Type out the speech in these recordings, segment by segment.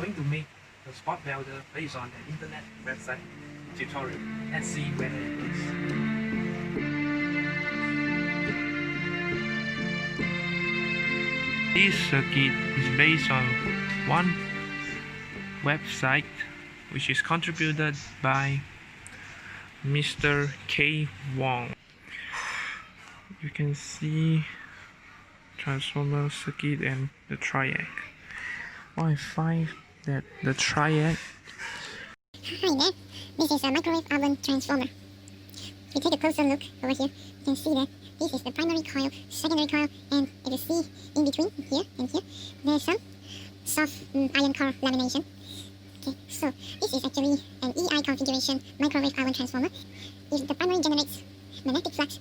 going to make a spot welder based on an internet website tutorial. Let's see whether it works. This circuit is based on one website which is contributed by Mr. K. Wong. You can see transformer circuit and the triac. I find that the triac. Hi there, this is a microwave oven transformer. If you take a closer look over here, you can see that this is the primary coil, secondary coil, and if you see in between here and here, there's some soft iron core lamination. Okay, so this is actually an EI configuration microwave oven transformer. If the primary generates magnetic flux,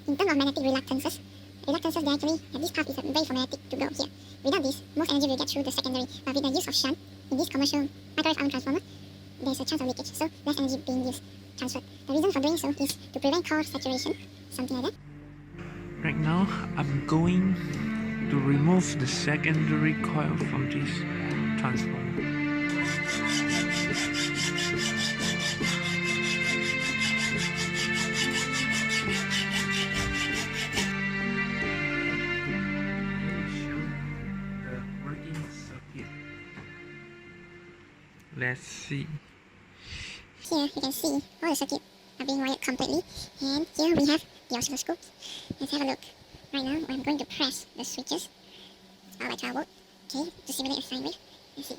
in terms of magnetic reluctances, they actually, this path is a way for magnetic to go here. Without this, most energy will get through the secondary, but with the use of shunt, in this commercial microwave oven transformer, there's a chance of leakage, so less energy being used, transferred. The reason for doing so is to prevent core saturation, something like that. Right now, I'm going to remove the secondary coil from this transformer. Let's see. Here you can see all the circuits are being wired completely, and here we have the oscilloscope. Let's have a look. Right now I'm going to press the switches by 12 volt, okay, to simulate a sine wave. Let's see.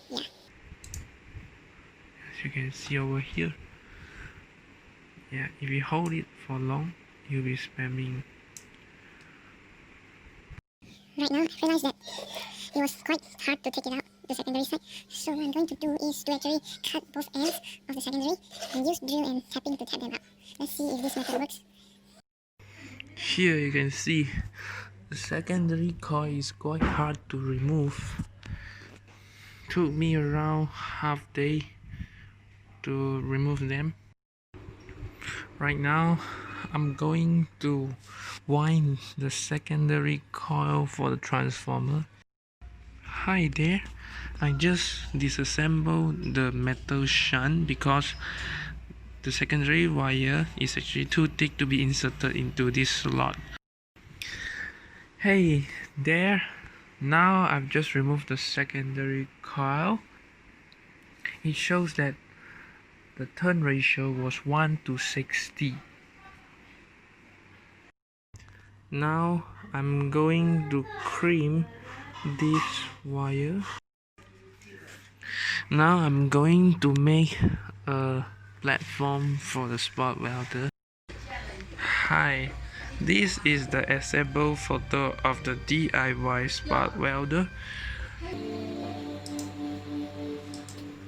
Yeah. As you can see over here. Yeah, if you hold it for long, you'll be spamming. Right now I realized that it was quite hard to take it out, the secondary side. So what I'm going to do is to actually cut both ends of the secondary and use drill and tapping to tap them out. Let's see if this method works. Here you can see the secondary coil is quite hard to remove. Took me around half day to remove them. Right now I'm going to wind the secondary coil for the transformer. Hi there, I just disassembled the metal shunt because the secondary wire is actually too thick to be inserted into this slot. Hey there, now I've just removed the secondary coil. It shows that the turn ratio was 1 to 60. Now I'm going to crimp this wire. Now I'm going to make a platform for the spot welder. Hi, this is the assembled photo of the DIY spot welder.